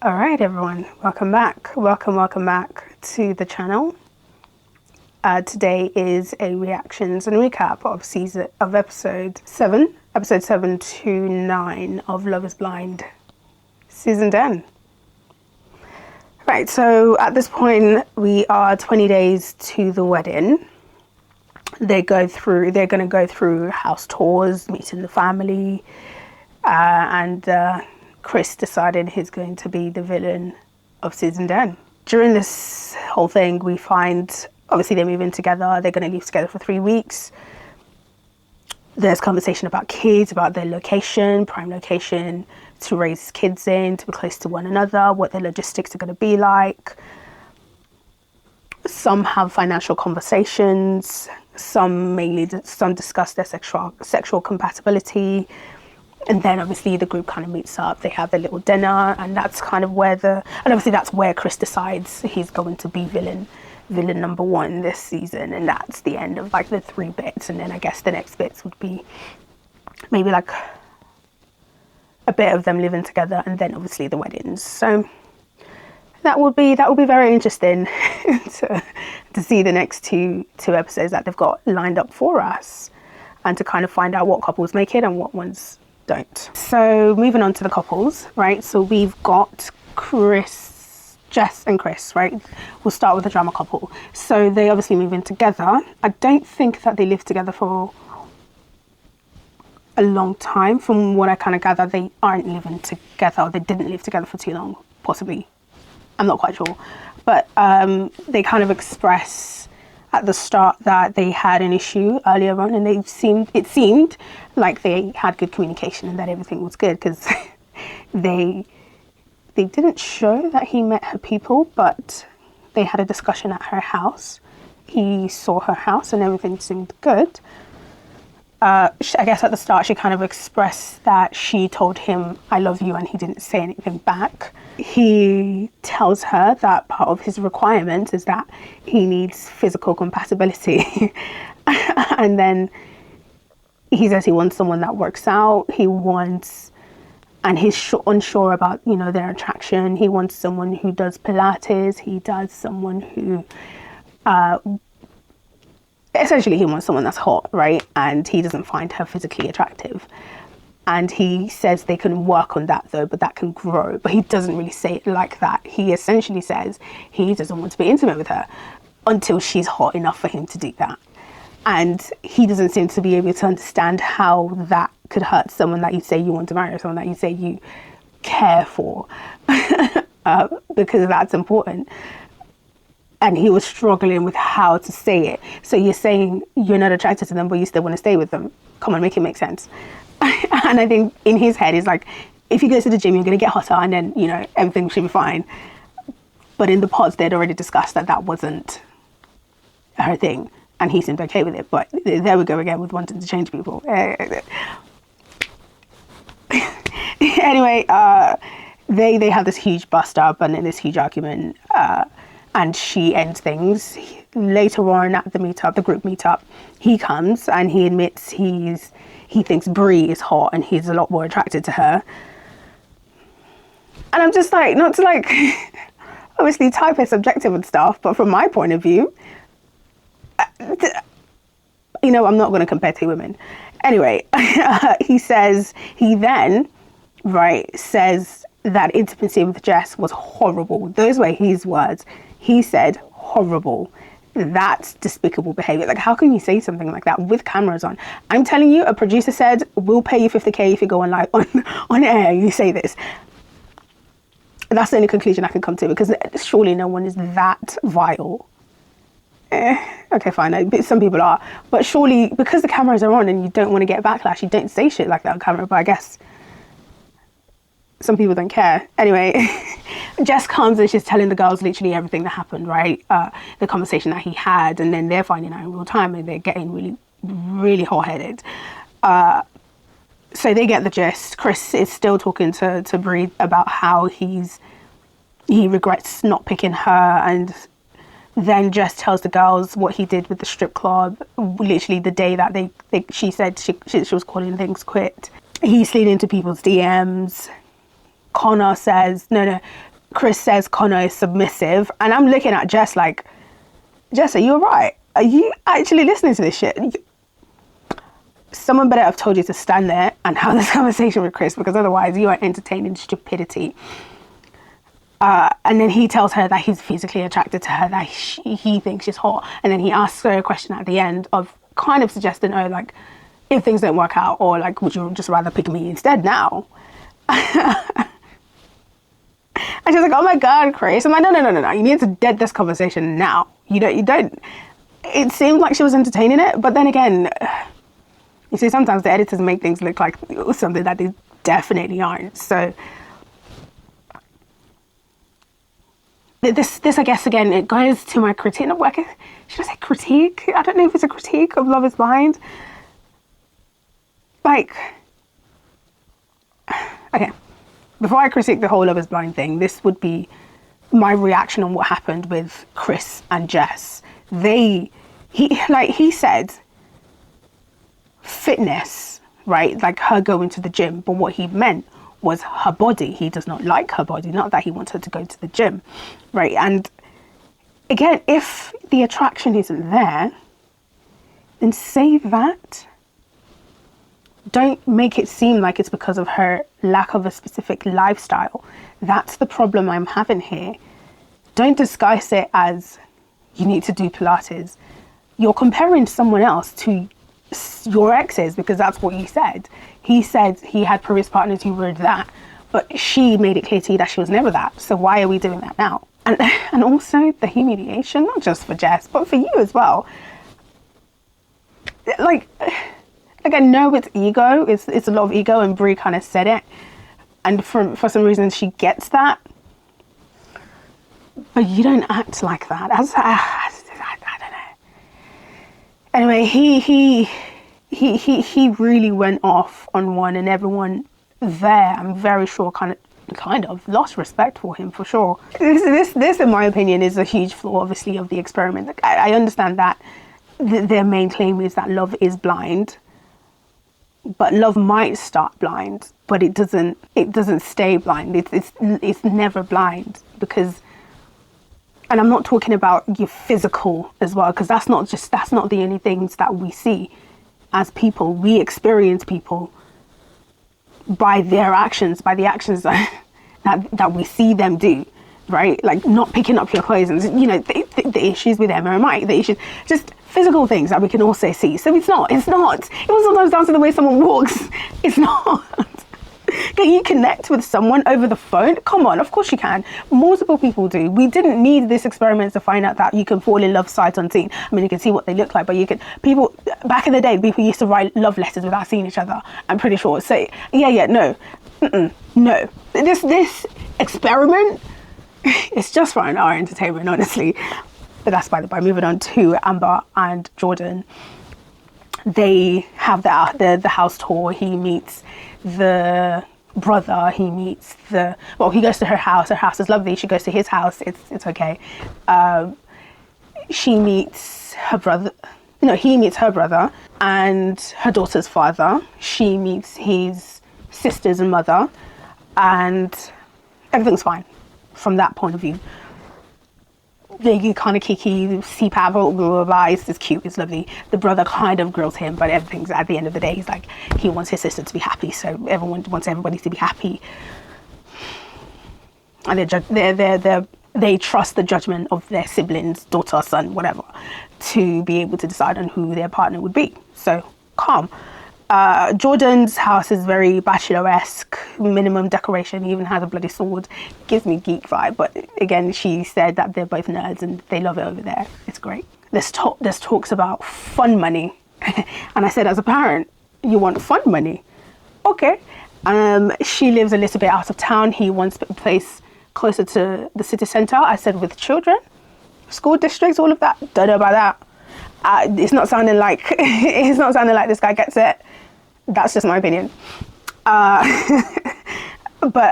All right, everyone, welcome back. Welcome back to the channel. Today is a reactions and recap of episode 7 to 9 of Love Is Blind season 10. Right, so at this point we are 20 days to the wedding. They're going to go through house tours, meeting the family, and Chris decided he's going to be the villain of season 10. During this whole thing, we find, obviously they're moving together, they're going to live together for 3 weeks. There's conversation about kids, about their location, prime location to raise kids in, to be close to one another, what their logistics are going to be like. Some have financial conversations, some discuss their sexual compatibility. And then obviously the group kind of meets up, they have their little dinner, and that's kind of where that's where Chris decides he's going to be villain number 1 this season, and that's the end of like the 3 bits. And then I guess the next bits would be maybe like a bit of them living together, and then obviously the weddings. So that would be very interesting to see the next two episodes that they've got lined up for us, and to kind of find out what couples make it and what ones don't. So moving on to the couples, right? So we've got Jess and Chris, right? We'll start with the drama couple. So they obviously move in together. I don't think that they live together for a long time. From what I kind of gather, they aren't living together, or they didn't live together for too long, possibly. I'm not quite sure. But they kind of express at the start that they had an issue earlier on, and it seemed like they had good communication and that everything was good, because they didn't show that he met her people, but they had a discussion at her house. He saw her house and everything seemed good. I guess at the start she kind of expressed that she told him I love you, and he didn't say anything back. He tells her that part of his requirement is that he needs physical compatibility. And then he says he wants someone that works out. And he's unsure about, their attraction. He wants someone who does Pilates. He does someone who, essentially he wants someone that's hot, right? And he doesn't find her physically attractive. And he says they can work on that though, but that can grow. But he doesn't really say it like that. He essentially says he doesn't want to be intimate with her until she's hot enough for him to do that. And he doesn't seem to be able to understand how that could hurt someone that you say you want to marry, or someone that you say you care for, because that's important. And he was struggling with how to say it. So you're saying you're not attracted to them, but you still want to stay with them. Come on, make it make sense. And I think in his head, he's like, if you go to the gym, you're going to get hotter, and then, everything should be fine. But in the pods, they'd already discussed that wasn't her thing. And he seemed okay with it. But there we go again with wanting to change people. Anyway, they have this huge bust up and then this huge argument. And she ends things. Later on at the group meetup, he comes and he admits he thinks Bri is hot and he's a lot more attracted to her. And I'm just like, not to like, obviously type is subjective and stuff, but from my point of view, I'm not going to compare 2 women. Anyway, he then says that intimacy with Jess was horrible. Those were his words. He said horrible. That's despicable behavior. Like, how can you say something like that with cameras on? I'm telling you, a producer said, we'll pay you $50,000 if you go on live on air and you say this. That's the only conclusion I can come to, because surely no one is that vile. Okay, fine. Some people are. But surely, because the cameras are on and you don't want to get backlash, you don't say shit like that on camera. But I guess some people don't care. Anyway, Jess comes and she's telling the girls literally everything that happened, right? The conversation that he had, and then they're finding out in real time, and they're getting really, really hot-headed. So they get the gist. Chris is still talking to Bri about how he regrets not picking her, and then Jess tells the girls what he did with the strip club, literally the day that she said she was calling things quit. He's slid into people's DMs, Chris says Connor is submissive. And I'm looking at Jess like, Jess, are you all right? Are you actually listening to this shit? Someone better have told you to stand there and have this conversation with Chris, because otherwise you are entertaining stupidity. And then he tells her that he's physically attracted to her, that he thinks she's hot. And then he asks her a question at the end of kind of suggesting, oh, like, if things don't work out, or like, would you just rather pick me instead now? And she's like, oh my God, Chris. I'm like, no. You need to dead this conversation now. You don't. It seemed like she was entertaining it. But then again, you see, sometimes the editors make things look like something that they definitely aren't. So this, I guess, again, it goes to my critique. Should I say critique? I don't know if it's a critique of Love Is Blind. Like, okay, before I critique the whole Love Is Blind thing, this would be my reaction on what happened with Chris and Jess. He said fitness, right? Like her going to the gym, but what he meant was her body. He does not like her body, not that he wants her to go to the gym, right? And again, if the attraction isn't there, then say that. Don't make it seem like it's because of her lack of a specific lifestyle. That's the problem I'm having here. Don't disguise it as you need to do Pilates. You're comparing someone else to your exes, because that's what he said. He said he had previous partners who were that, but she made it clear to you that she was never that. So why are we doing that now? And also the humiliation, not just for Jess, but for you as well. Like, I know it's ego, it's a lot of ego, and Bri kind of said it, and for some reason she gets that, but you don't act like that. I don't know. Anyway, he really went off on one, and everyone there, I'm very sure, kind of lost respect for him, for sure. This in my opinion is a huge flaw, obviously, of the experiment. Like, I understand that their main claim is that love is blind. But love might start blind, but it doesn't stay blind. It's never blind, because, and I'm not talking about your physical as well, because that's not the only things that we see as people. We experience people by their actions, by the actions that we see them do, right? Like not picking up your clothes, and the issues with MRI, the issues, just physical things that we can also see. So it's not. It was sometimes down to the way someone walks. It's not. Can you connect with someone over the phone? Come on, of course you can. Multiple people do. We didn't need this experiment to find out that you can fall in love sight unseen. I mean, you can see what they look like, but people, back in the day, people used to write love letters without seeing each other, I'm pretty sure. So, no. This experiment, it's just for our entertainment, honestly. But that's by the by. Moving on to Amber and Jordan. They have the house tour. He meets the brother. He goes to her house. Her house is lovely. She goes to his house. It's okay. She meets her brother. He meets her brother and her daughter's father. She meets his sisters and mother, and everything's fine from that point of view. They kind of kiki, CPAP, blah, blah, blah. It's cute, it's lovely. The brother kind of grills him, but everything's, at the end of the day, he's like, he wants his sister to be happy, so everyone wants everybody to be happy. And they trust the judgment of their siblings, daughter, son, whatever, to be able to decide on who their partner would be. So, calm. Jordan's house is very bachelor-esque, minimum decoration. He even has a bloody sword. Gives me geek vibe, but again, she said that they're both nerds and they love it over there. It's great. There's talks about fun money. And I said, as a parent, you want fun money? Okay. She lives a little bit out of town. He wants a place closer to the city centre. I said, with children, school districts, all of that. Don't know about that. It's not sounding like this guy gets it. That's just my opinion. But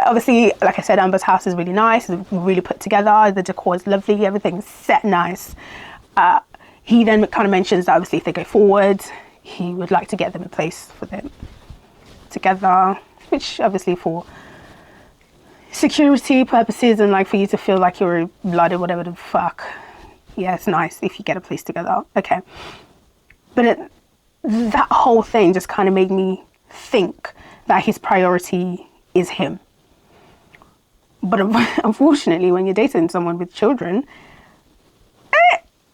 obviously, like I said, Amber's house is really nice. It's really put together. The decor is lovely. Everything's set nice. He then kind of mentions that obviously if they go forward, he would like to get them a place for them together, which obviously for security purposes and like for you to feel like you're blood or whatever the fuck. Yeah, it's nice if you get a place together. Okay. But that whole thing just kind of made me think that his priority is him. But unfortunately, when you're dating someone with children,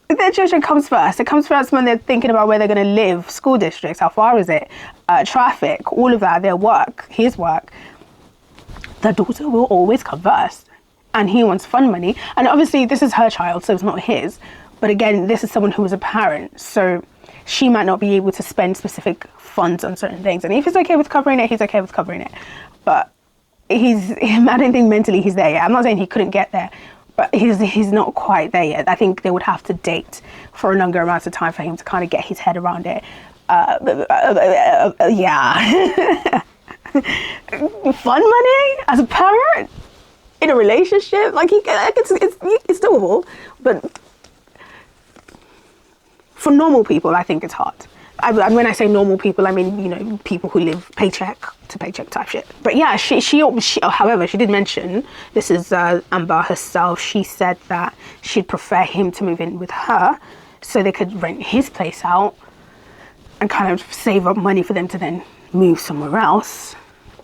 their children comes first. It comes first when they're thinking about where they're going to live, school districts, how far is it, traffic, all of that, their work, his work. The daughter will always come first. And he wants fun money. And obviously, this is her child, so it's not his. But again, this is someone who is a parent. So she might not be able to spend specific funds on certain things. And if he's okay with covering it, he's okay with covering it. But I don't think mentally he's there yet. I'm not saying he couldn't get there, but he's not quite there yet. I think they would have to date for a longer amount of time for him to kind of get his head around it. Yeah. Fun money as a parent in a relationship, like it's doable, but for normal people, I think it's hard. And when I say normal people, I mean, you know, people who live paycheck to paycheck type shit. But yeah, she however, she did mention, this is Amber herself, she said that she'd prefer him to move in with her so they could rent his place out and kind of save up money for them to then move somewhere else.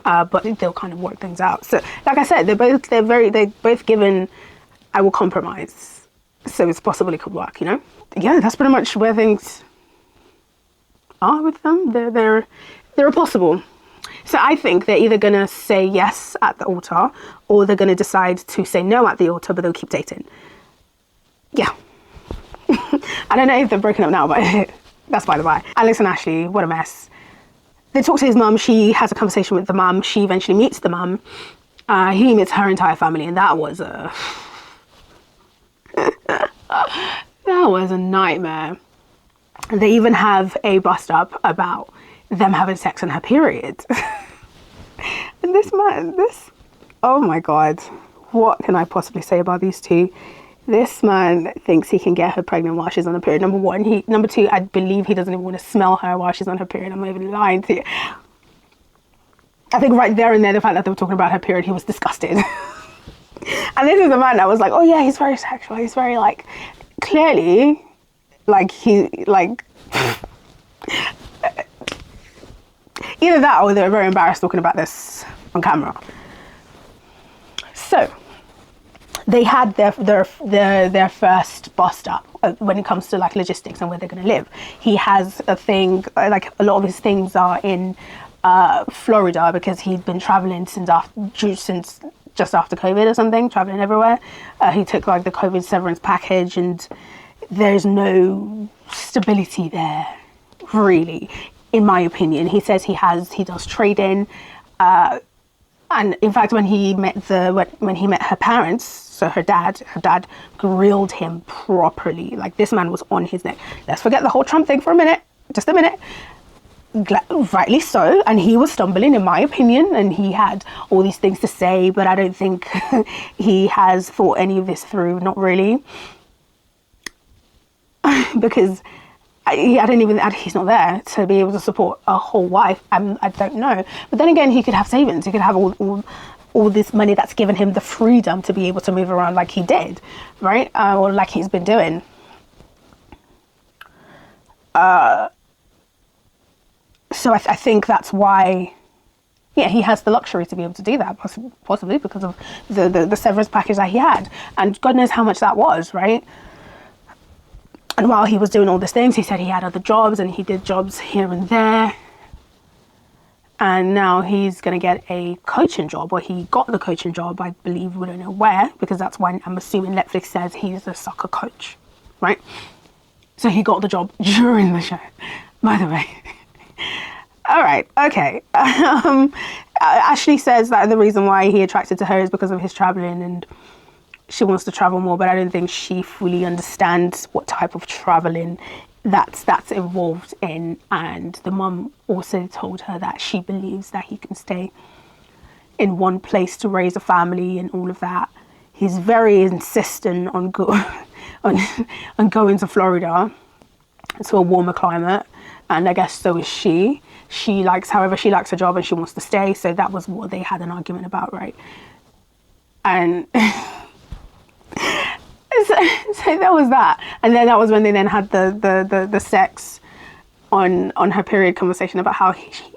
But they'll kind of work things out. So like I said, they're both given, I will compromise. So it's possible it could work, you know? Yeah, that's pretty much where things are with them. They're possible. So I think they're either gonna say yes at the altar, or they're gonna decide to say no at the altar, but they'll keep dating. Yeah. I don't know if they're breaking up now, but that's by the by. Alex and Asley, what a mess. They talk to his mum, she has a conversation with the mum, she eventually meets the mum. He meets her entire family, and that was a that was a nightmare. They even have a bust up about them having sex on her period. And this man, oh my God, what can I possibly say about these two? This man thinks he can get her pregnant while she's on her period. Number one. Number two, I believe he doesn't even want to smell her while she's on her period. I'm not even lying to you. I think right there and there, the fact that they were talking about her period, he was disgusted. And this is the man that was like, oh yeah, he's very sexual. He's very like, clearly, like either that or they're very embarrassed talking about this on camera. So they had their first bust up when it comes to like logistics and where they're going to live. He has a thing, like a lot of his things are in Florida because he'd been traveling since just after COVID or something, traveling everywhere. He took like the COVID severance package, and there's no stability there, really, in my opinion. He says he does trading, and in fact, when he met her parents, so her dad grilled him properly. Like, this man was on his neck. Let's forget the whole Trump thing for a minute, just a minute. Rightly so, and he was stumbling, in my opinion, and he had all these things to say, but I don't think he has thought any of this through. Not really. Because he's not there to be able to support a whole wife. I don't know. But then again, he could have savings. He could have all this money that's given him the freedom to be able to move around like he did, right? Or like he's been doing. So I think that's why, yeah, he has the luxury to be able to do that, possibly because of the severance package that he had. And God knows how much that was, right? And while he was doing all these things, he said he had other jobs, and he did jobs here and there. And now he's going to get a coaching job, or he got the coaching job, I believe. We don't know where, because that's when I'm assuming Netflix says he's a soccer coach, right? So he got the job during the show, by the way. All right, okay. Asley says that the reason why he attracted to her is because of his traveling, and she wants to travel more, but I don't think she fully understands what type of traveling that's involved in. And the mum also told her that she believes that he can stay in one place to raise a family and all of that. He's very insistent on going to Florida, to a warmer climate, and I guess so is she. However, she likes her job and she wants to stay, so that was what they had an argument about, right? And so there was that. And then that was when they then had the sex on her period conversation about how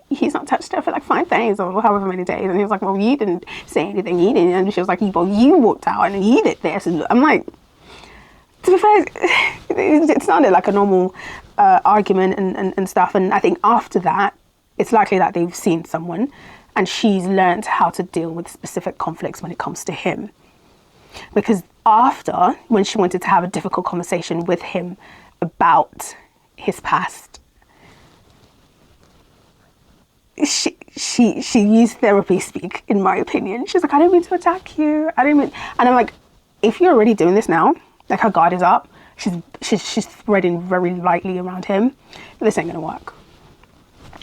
he's not touched her for like 5 days or however many days. And he was like, well, you didn't say anything, you didn't. And she was like, well, you walked out and you did this. And I'm like, to be fair, it sounded like a normal argument and stuff. And I think after that, it's likely that they've seen someone and she's learned how to deal with specific conflicts when it comes to him. Because after, when she wanted to have a difficult conversation with him about his past, she used therapy speak, in my opinion. She's like, I don't mean to attack you. I don't mean, and I'm like, if you're already doing this now, like her guard is up, she's threading very lightly around him, this ain't gonna work.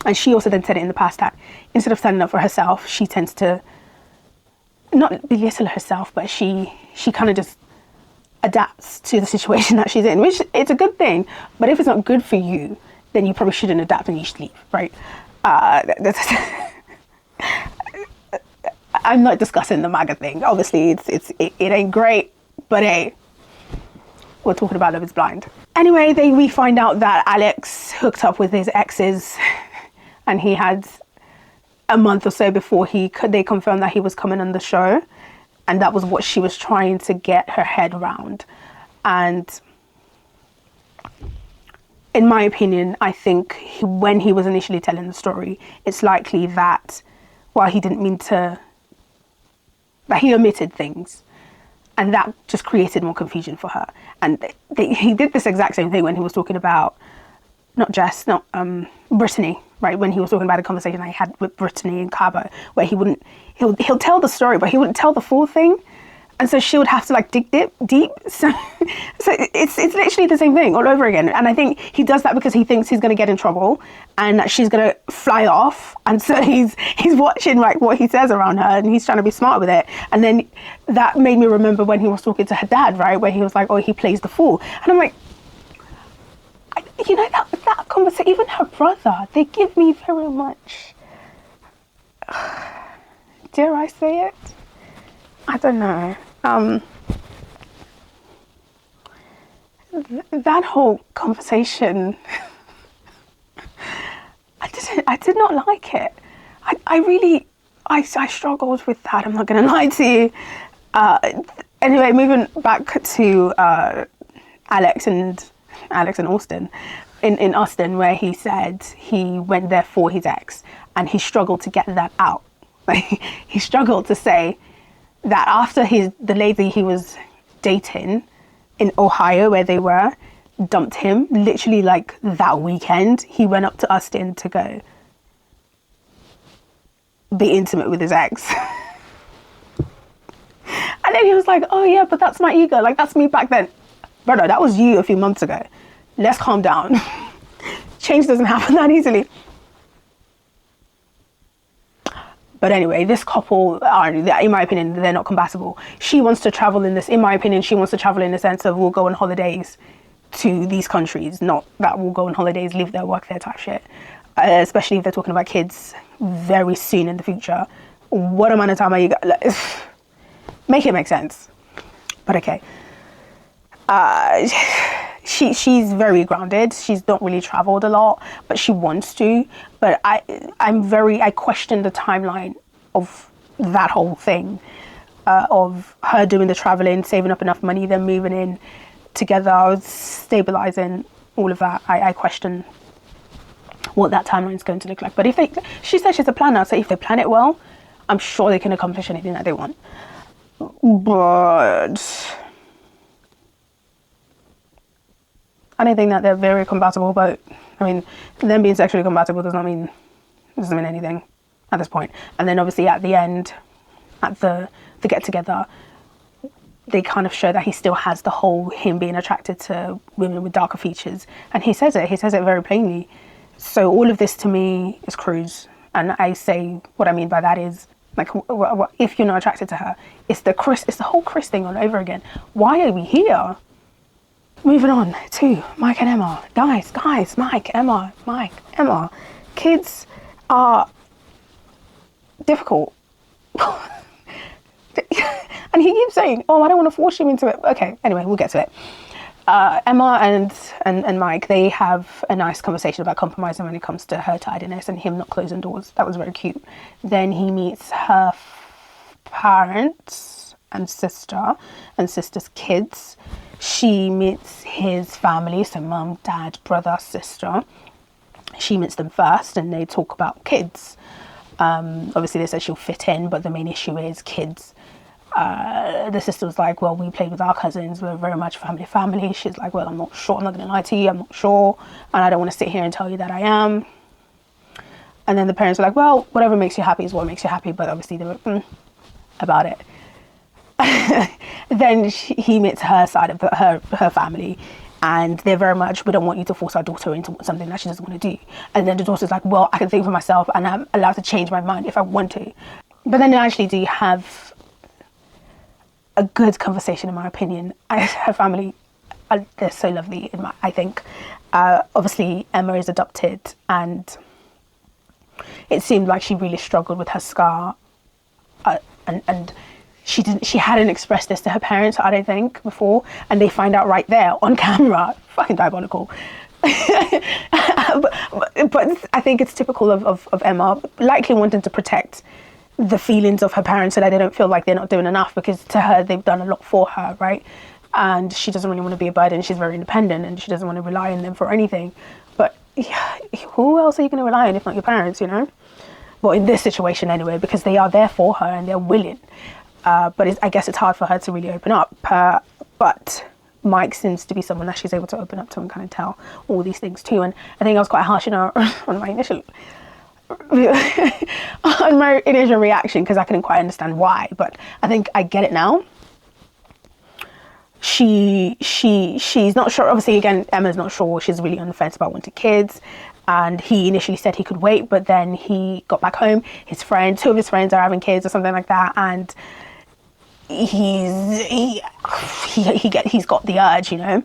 And she also then said it in the past that instead of standing up for herself, she tends to not belittle herself, but she kind of just adapts to the situation that she's in, which it's a good thing. But if it's not good for you, then you probably shouldn't adapt and you should leave, right? I'm not discussing the MAGA thing. Obviously, it ain't great, but hey, we're talking about Love is Blind. Anyway, we find out that Alex hooked up with his exes, and he had a month or so before they confirmed that he was coming on the show, and that was what she was trying to get her head around. And in my opinion, I think when he was initially telling the story, it's likely that while he didn't mean to, that he omitted things, and that just created more confusion for her. And he did this exact same thing when he was talking about Brittany, right? When he was talking about a conversation I had with Brittany and Cabo, where he'll tell the story, but he wouldn't tell the full thing. And so she would have to like dig deep. So it's literally the same thing all over again. And I think he does that because he thinks he's going to get in trouble and that she's going to fly off. And so he's watching like what he says around her and he's trying to be smart with it. And then that made me remember when he was talking to her dad, right? Where he was like, oh, he plays the fool. And I'm like, you know, that conversation, even her brother, they give me very much, dare I say it? I don't know. That whole conversation, I did not like it. I struggled with that. I'm not going to lie to you. Anyway, moving back to Alex and Austin, in Austin, where he said he went there for his ex and he struggled to get that out. Like, he struggled to say that after the lady he was dating in Ohio, where they were, dumped him, literally like that weekend, he went up to Austin to go be intimate with his ex. And then he was like, oh yeah, but that's my ego. Like, that's me back then. Brother, that was you a few months ago. Let's calm down. Change doesn't happen that easily. But anyway, this couple are, in my opinion, they're not compatible. She wants to travel in this, in my opinion, she wants to travel in the sense of we'll go on holidays to these countries, not that we'll go on holidays, live there, work there type shit. Especially if they're talking about kids very soon in the future. What amount of time are you got? Like, make it make sense. But okay. She's very grounded. She's not really traveled a lot, but she wants to. But I question the timeline of that whole thing, of her doing the traveling, saving up enough money, then moving in together, stabilizing, all of that. I question what that timeline is going to look like. But she says she's a planner, so if they plan it well, I'm sure they can accomplish anything that they want. But I don't think that they're very compatible, but I mean, them being sexually compatible doesn't mean anything at this point. And then obviously at the end, at the get together, they kind of show that he still has the whole him being attracted to women with darker features. And he says it very plainly. So all of this to me is cruise. And I say what I mean by that is, like, if you're not attracted to her, it's the whole Chris thing all over again. Why are we here? Moving on to Mike and Emma. Guys, Mike, Emma. Kids are difficult. And he keeps saying, oh, I don't want to force you into it. Okay, anyway, we'll get to it. Emma and Mike, they have a nice conversation about compromising when it comes to her tidiness and him not closing doors. That was very cute. Then he meets her parents and sister's kids. She meets his family, so mum, dad, brother, sister. She meets them first and they talk about kids. Obviously they said she'll fit in, but the main issue is kids. The sister was like, well, we played with our cousins, we're very much family. She's like, well, I'm not sure, I'm not gonna lie to you, I'm not sure, and I don't want to sit here and tell you that I am. And then the parents were like, well, whatever makes you happy is what makes you happy, but obviously they were about it. Then he meets her side of her family, and they're very much, we don't want you to force our daughter into something that she doesn't want to do. And then the daughter's like, well, I can think for myself and I'm allowed to change my mind if I want to. But then they actually do have a good conversation, in my opinion. Her family, they're so lovely, I think. Obviously, Emma is adopted, and it seemed like she really struggled with her scar, and she hadn't expressed this to her parents, I don't think, before, and they find out right there on camera. Fucking diabolical. But I think it's typical of Emma, likely wanting to protect the feelings of her parents so that they don't feel like they're not doing enough, because to her they've done a lot for her, right? And she doesn't really want to be a burden. She's very independent and she doesn't want to rely on them for anything. But yeah, who else are you going to rely on if not your parents, you know? Well, in this situation anyway, because they are there for her and they're willing. But I guess it's hard for her to really open up. But Mike seems to be someone that she's able to open up to and kind of tell all these things too. And I think I was quite harsh on my initial reaction, because I couldn't quite understand why, but I think I get it now. She's not sure. Obviously, again, Emma's not sure. She's really on the fence about wanting kids, and he initially said he could wait, but then he got back home. Two of his friends are having kids or something like that, and he's got the urge, you know.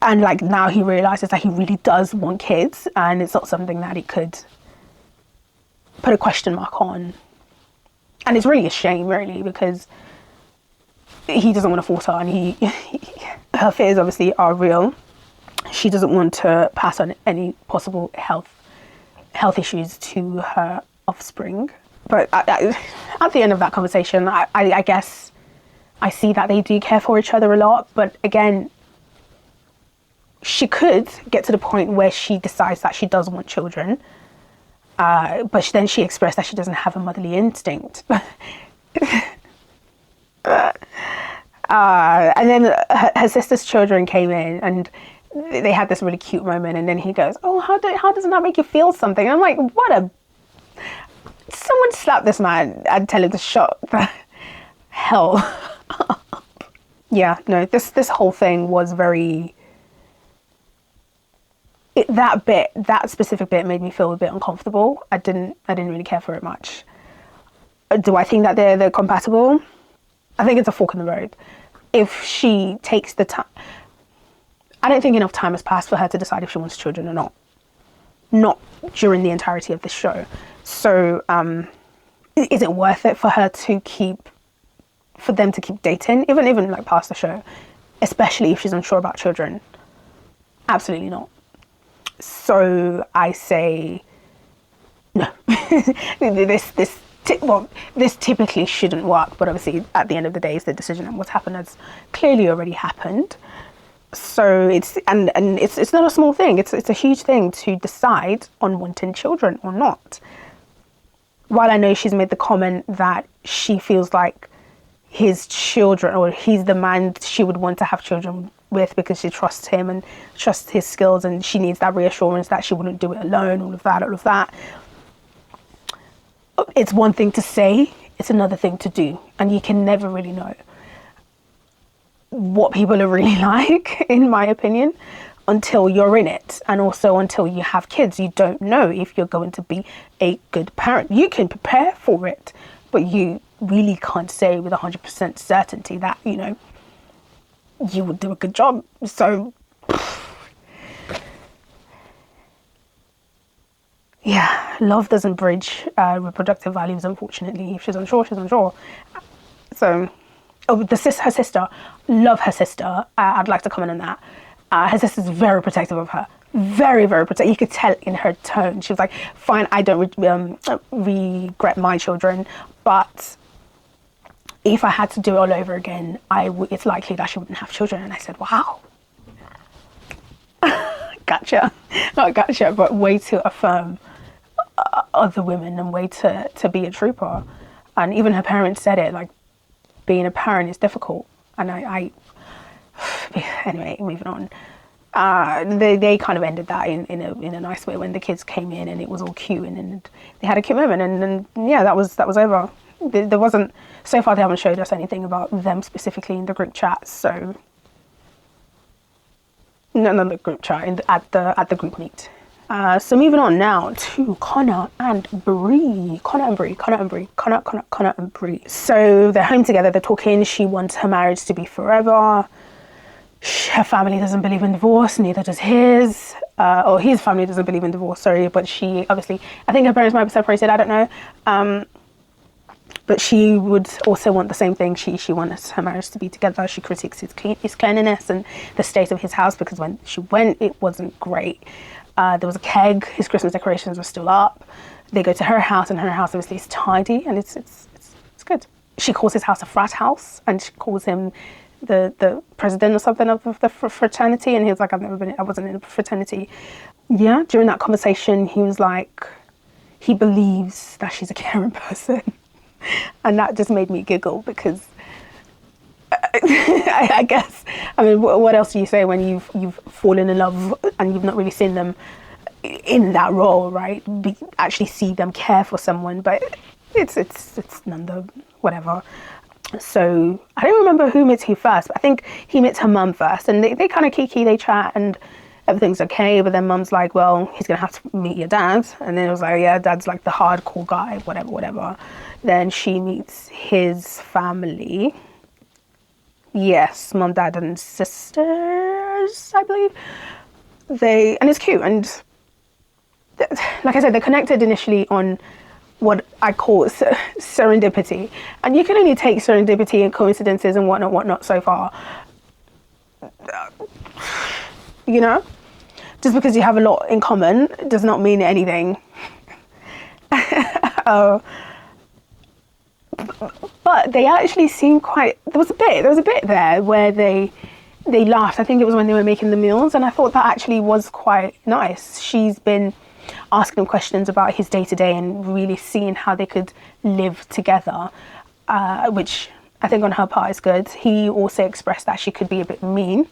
And like now he realizes that he really does want kids, and it's not something that he could put a question mark on. And it's really a shame, really, because he doesn't want to force her, and her fears obviously are real. She doesn't want to pass on any possible health issues to her offspring. But at the end of that conversation, I guess I see that they do care for each other a lot. But again, she could get to the point where she decides that she does want children, but then she expressed that she doesn't have a motherly instinct. And then her sister's children came in and they had this really cute moment, and then he goes, oh, how doesn't that make you feel something? And I'm like, someone slap this man and tell him to shut the hell up. Yeah, no, this whole thing was very... that specific bit made me feel a bit uncomfortable. I didn't really care for it much. Do I think that they're compatible? I think it's a fork in the road. If she takes the time... I don't think enough time has passed for her to decide if she wants children or not. Not during the entirety of the show. So, is it worth it for them to keep dating, even like past the show, especially if she's unsure about children? Absolutely not. So I say no. This typically shouldn't work, but obviously at the end of the day, it's the decision, and what's happened has clearly already happened. So it's not a small thing. It's a huge thing to decide on wanting children or not. While I know she's made the comment that she feels like his children, or he's the man she would want to have children with because she trusts him and trusts his skills, and she needs that reassurance that she wouldn't do it alone, all of that. It's one thing to say, it's another thing to do, and you can never really know what people are really like, in my opinion, until you're in it, and also until you have kids. You don't know if you're going to be a good parent. You can prepare for it, but you really can't say with 100% certainty that, you know, you would do a good job. So yeah, love doesn't bridge reproductive values, unfortunately. If she's unsure, she's unsure. So, her sister, love her sister. I'd like to comment on that. Her sister's very protective of her. Very, very protective. You could tell in her tone. She was like, fine, I don't regret my children, but if I had to do it all over again, it's likely that she wouldn't have children. And I said, wow. Gotcha. Not gotcha, but way to affirm other women and way to be a trooper. And even her parents said it, like, being a parent is difficult. And I anyway, moving on. They kind of ended that in a nice way when the kids came in and it was all cute and they had a cute moment and yeah, that was over. There wasn't, so far they haven't showed us anything about them specifically in the group chat. So no, the group chat at the group meet. So moving on now to Connor and Bri. Connor and Bri. So they're home together, they're talking. She wants her marriage to be forever. Her family doesn't believe in divorce, neither does his. Or his family doesn't believe in divorce, sorry. But she, obviously, I think her parents might be separated, I don't know. But she would also want the same thing. She wants her marriage to be together. She critiques his cleanliness and the state of his house because when she went, it wasn't great. There was a keg. His Christmas decorations were still up. They go to her house, and her house obviously is tidy, and it's good. She calls his house a frat house, and she calls him the president or something of the fraternity, and he was like, I wasn't in a fraternity. Yeah, during that conversation, he was like, he believes that she's a caring person, and that just made me giggle because I guess, I mean, what else do you say when you've fallen in love and you've not really seen them in that role, right? Actually see them care for someone, but it's none the whatever. So I don't remember who meets who first, but I think he meets her mum first, and they kind of kiki, they chat, and everything's okay. But then mum's like, well, he's gonna have to meet your dad, and then it was like, yeah, dad's like the hardcore guy, whatever. Then she meets his family. Yes, mum, dad, and sisters, I believe. And it's cute, and like I said, they're connected initially on what I call serendipity, and you can only take serendipity and coincidences and whatnot so far. You know, just because you have a lot in common does not mean anything. But they actually seem quite. There was a bit there where they laughed. I think it was when they were making the meals, and I thought that actually was quite nice. She's been asking him questions about his day-to-day and really seeing how they could live together, which I think on her part is good. He also expressed that she could be a bit mean,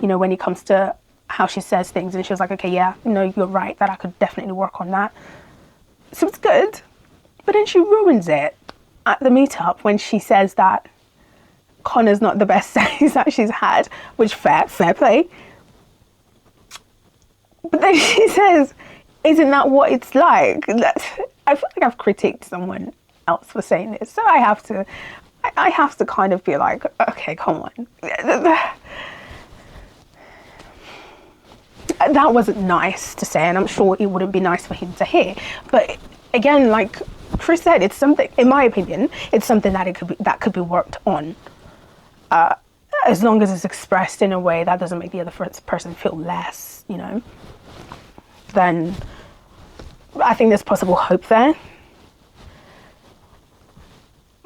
you know, when it comes to how she says things, and she was like, okay, yeah, no, you're right, that I could definitely work on that. So it's good, but then she ruins it at the meetup when she says that Connor's not the best sex that she's had, which fair play. But then she says, isn't that what it's like? I feel like I've critiqued someone else for saying this, so I have to kind of be like, okay, come on. That wasn't nice to say, and I'm sure it wouldn't be nice for him to hear. But again, like Chris said, it's something, in my opinion, it's something that could be worked on. As long as it's expressed in a way that doesn't make the other person feel less, you know, then I think there's possible hope there.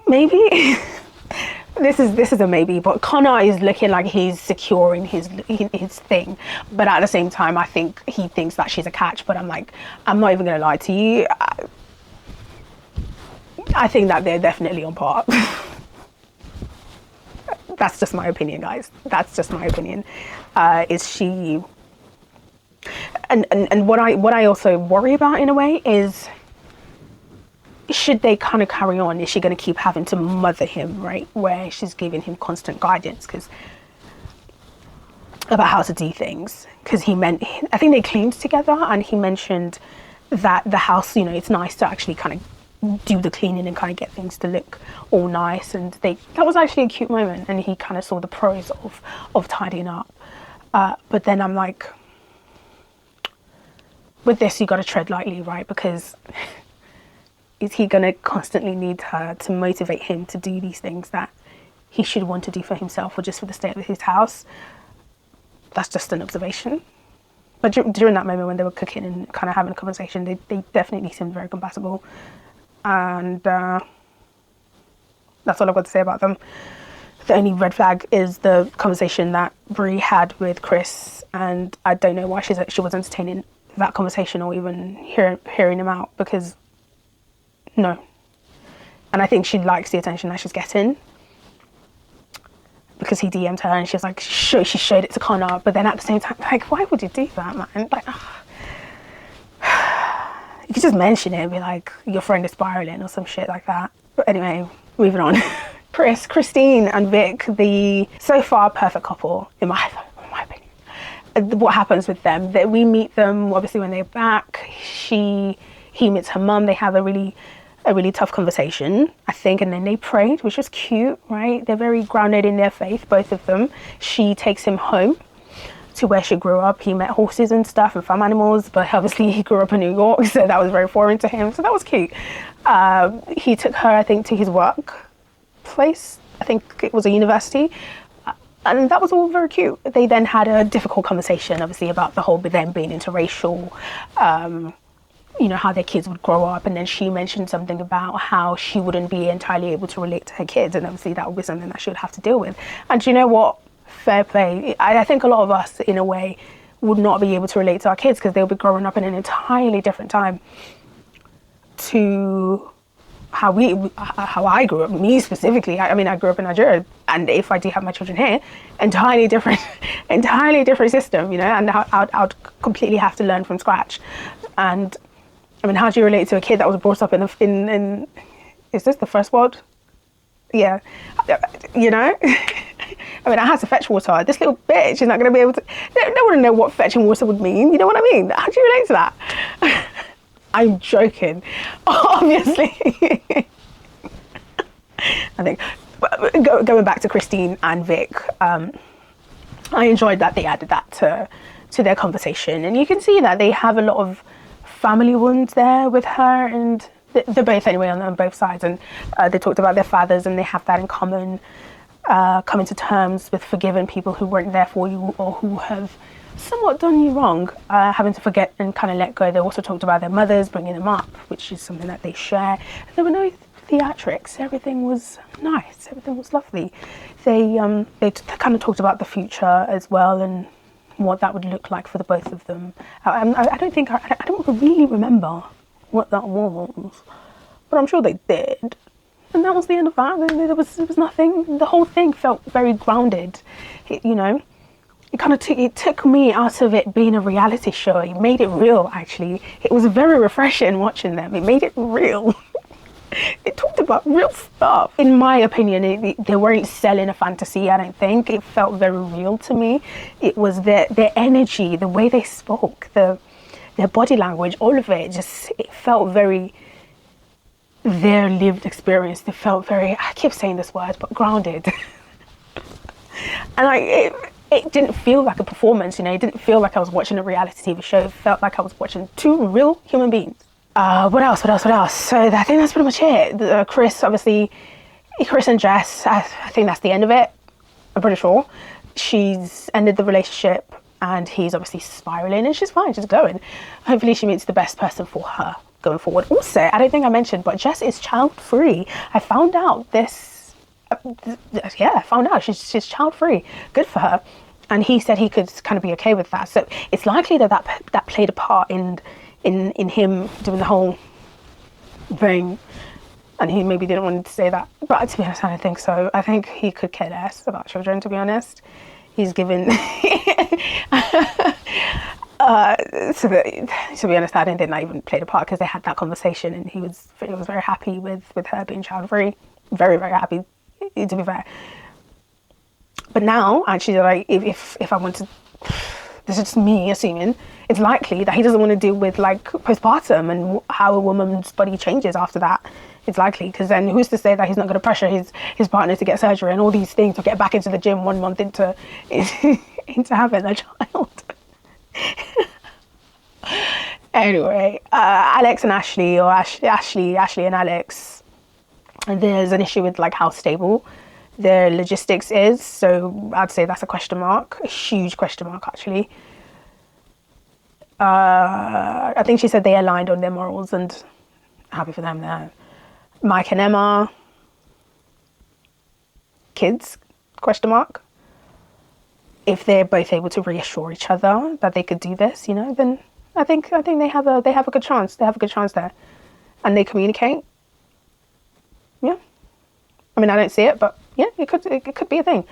Maybe. This is a maybe, but Connor is looking like he's securing his thing, but at the same time, I think he thinks that she's a catch. But I'm like, I'm not even gonna lie to you. I think that they're definitely on par. That's just my opinion, guys. That's just my opinion. Is she? And what I also worry about in a way is, should they kind of carry on? Is she going to keep having to mother him, right? Where she's giving him constant guidance about how to do things. Because I think they cleaned together, and he mentioned that the house, you know, it's nice to actually kind of do the cleaning and kind of get things to look all nice. And that was actually a cute moment, and he kind of saw the pros of tidying up. But then I'm like, with this, you got to tread lightly, right? Because is he going to constantly need her to motivate him to do these things that he should want to do for himself or just for the state of his house? That's just an observation. But during that moment when they were cooking and kind of having a conversation, they definitely seemed very compatible. And that's all I've got to say about them. The only red flag is the conversation that Bri had with Chris, and I don't know why she was entertaining that conversation or even hearing him out, because no. And I think she likes the attention that she's getting, because he DM'd her and she was like, she showed it to Connor, but then at the same time, like, why would you do that, man? Like, you could just mention it and be like, your friend is spiraling or some shit like that. But anyway, moving on. Christine and Vic, the so far perfect couple, in my opinion. What happens with them, that we meet them obviously when they're back. He meets her mum. They have a really tough conversation, I think, and then they prayed, which was cute, right? They're very grounded in their faith, both of them. She takes him home to where she grew up. He met horses and stuff and farm animals, but obviously he grew up in New York, so that was very foreign to him, so that was cute. He took her, I think, to his work place. I think it was a university, and that was all very cute. They then had a difficult conversation, obviously, about the whole them being interracial, you know, how their kids would grow up, and then she mentioned something about how she wouldn't be entirely able to relate to her kids, and obviously that would be something that she would have to deal with. And you know what? Fair play. I think a lot of us, in a way, would not be able to relate to our kids because they'll be growing up in an entirely different time to how I grew up, me specifically. I mean, I grew up in Nigeria, and if I do have my children here, entirely different system, you know, and I'd completely have to learn from scratch. And I mean, how do you relate to a kid that was brought up in is this the first world? Yeah, you know. I mean, I had to fetch water. This little bitch is not going to be able to. No one know what fetching water would mean. You know what I mean? How do you relate to that? I'm joking, obviously. I think going back to Christine and Vic, I enjoyed that they added that to their conversation, and you can see that they have a lot of family wounds there with her, and they're both anyway on both sides, and they talked about their fathers, and they have that in common. Coming to terms with forgiving people who weren't there for you or who have somewhat done you wrong, having to forget and kind of let go. They also talked about their mothers bringing them up, which is something that they share. There were no theatrics. Everything was nice. Everything was lovely. They kind of talked about the future as well and what that would look like for the both of them. I don't really remember what that was, but I'm sure they did. And that was the end of that. There was nothing. The whole thing felt very grounded. You know, it took me out of it being a reality show. It made it real, actually. It was very refreshing watching them. It made it real. They talked about real stuff. In my opinion, they weren't selling a fantasy, I don't think. It felt very real to me. It was their energy, the way they spoke, their body language, all of it. It felt very their lived experience. They felt very, I keep saying this word, but grounded. And it didn't feel like a performance, you know. It didn't feel like I was watching a reality TV show. It felt like I was watching two real human beings. What else? So I think that's pretty much it. Chris and Jess, I think that's the end of it. I'm pretty sure. She's ended the relationship and he's obviously spiraling, and she's fine, she's going. Hopefully she meets the best person for her going forward. Also, I don't think I mentioned, but Jess is child-free. I found out this, I found out she's child-free. Good for her. And he said he could kind of be okay with that. So it's likely that played a part in him doing the whole thing. And he maybe didn't want to say that. But to be honest, I don't think so. I think he could care less about children, to be honest. He's given... to be honest, I didn't think that even played a part, because they had that conversation and he was very happy with her being child-free. Very, very happy, to be fair. But now, actually, like, if I want to... This is just me assuming, it's likely that he doesn't want to deal with, like, postpartum and how a woman's body changes after that. It's likely, because then who's to say that he's not going to pressure his partner to get surgery and all these things, to get back into the gym 1 month into having a child. Anyway, Alex and Ashley, or Ashley and Alex, there's an issue with like how stable their logistics is. So I'd say that's a question mark, a huge question mark actually. I think she said they aligned on their morals, and happy for them there. Mike and Emma, kids, question mark. If they're both able to reassure each other that they could do this, you know, then I think they have a good chance. They have a good chance there, and they communicate. Yeah, I mean, I don't see it, but yeah, it could be a thing.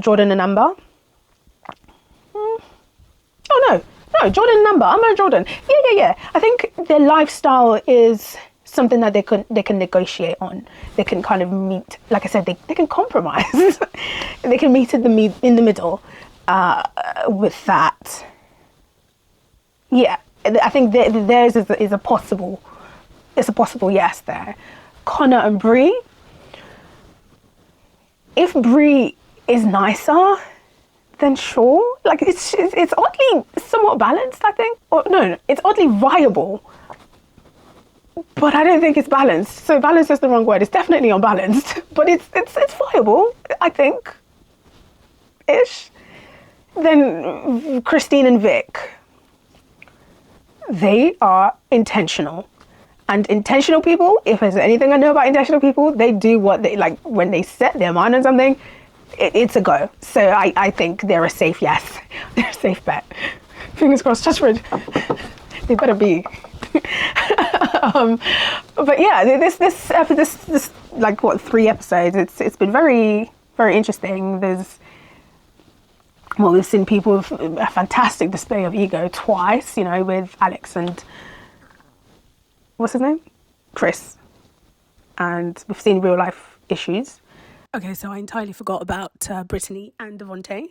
Jordan and Amber. Oh no, Jordan and Amber. Amber and Jordan. Yeah. I think their lifestyle is something that they can negotiate on. They can kind of meet. Like I said, they can compromise. They can meet in the middle with that. Yeah, I think theirs is a possible. It's a possible yes there. Connor and Bri. If Bri is nicer, then sure. Like it's oddly somewhat balanced, I think. Or no, it's oddly viable. But I don't think it's balanced. So balanced is the wrong word. It's definitely unbalanced. But it's viable, I think. Ish. Then Christine and Vic. They are intentional. And intentional people, if there's anything I know about intentional people, they do what they like. When they set their mind on something, it's a go. So I think they're a safe yes. They're a safe bet. Fingers crossed, touch wood. They better be. But yeah, this like what, 3 episodes, it's been very, very interesting. We've seen people with a fantastic display of ego twice, you know, with Alex and what's his name? Chris. And we've seen real life issues. Okay, so I entirely forgot about Brittany and Devontay.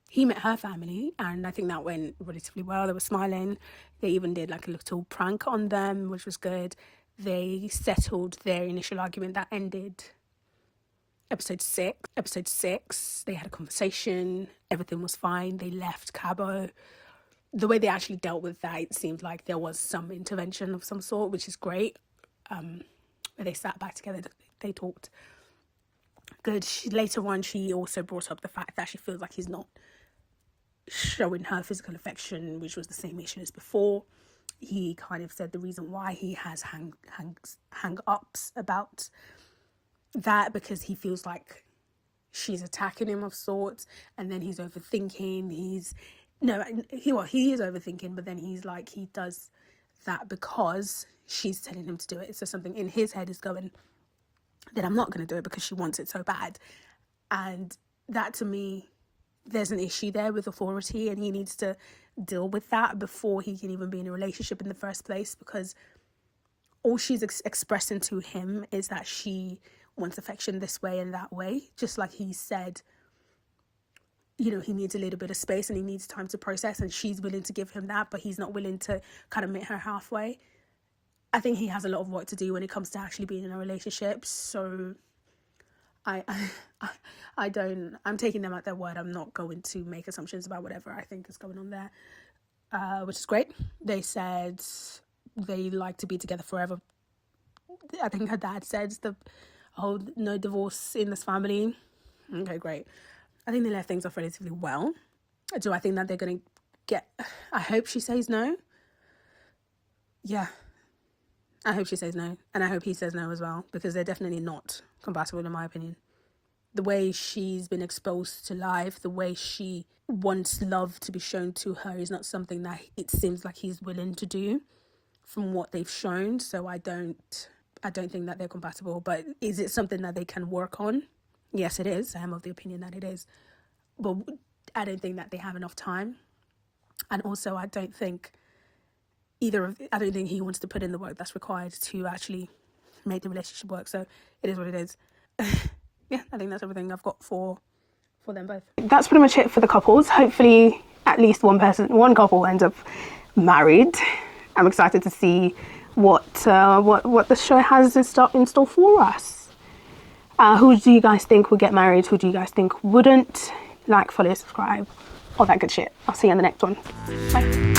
He met her family, and I think that went relatively well. They were smiling. They even did like a little prank on them, which was good. They settled their initial argument that ended episode 6. They had a conversation. Everything was fine. They left Cabo. The way they actually dealt with that, it seemed like there was some intervention of some sort, which is great. Where they sat back together, they talked. Good. Later on, she also brought up the fact that she feels like he's not showing her physical affection, which was the same issue as before. He kind of said the reason why he has hang-ups about that, because he feels like she's attacking him of sorts, and then he's overthinking. He is overthinking, but then he's like, he does that because she's telling him to do it. So something in his head is going, then I'm not going to do it because she wants it so bad. And that, to me, there's an issue there with authority, and he needs to deal with that before he can even be in a relationship in the first place, because all she's expressing to him is that she wants affection this way and that way. Just like he said, you know, he needs a little bit of space and he needs time to process, and she's willing to give him that, but he's not willing to kind of meet her halfway. I think he has a lot of work to do when it comes to actually being in a relationship. So I'm taking them at their word. I'm not going to make assumptions about whatever I think is going on there, which is great. They said they like to be together forever. I think her dad said the whole no divorce in this family. Okay, great. I think they left things off relatively well. Do I think that they're going to get... I hope she says no. Yeah. I hope she says no. And I hope he says no as well, because they're definitely not compatible in my opinion. The way she's been exposed to life, the way she wants love to be shown to her is not something that it seems like he's willing to do from what they've shown. So I don't think that they're compatible. But is it something that they can work on? Yes, it is. I am of the opinion that it is. But I don't think that they have enough time. And also, I don't think he wants to put in the work that's required to actually make the relationship work. So it is what it is. Yeah, I think that's everything I've got for them both. That's pretty much it for the couples. Hopefully, at least one couple ends up married. I'm excited to see what the show has in store for us. Who do you guys think will get married? Who do you guys think wouldn't? Like, follow, subscribe, all that good shit. I'll see you in the next one. Bye.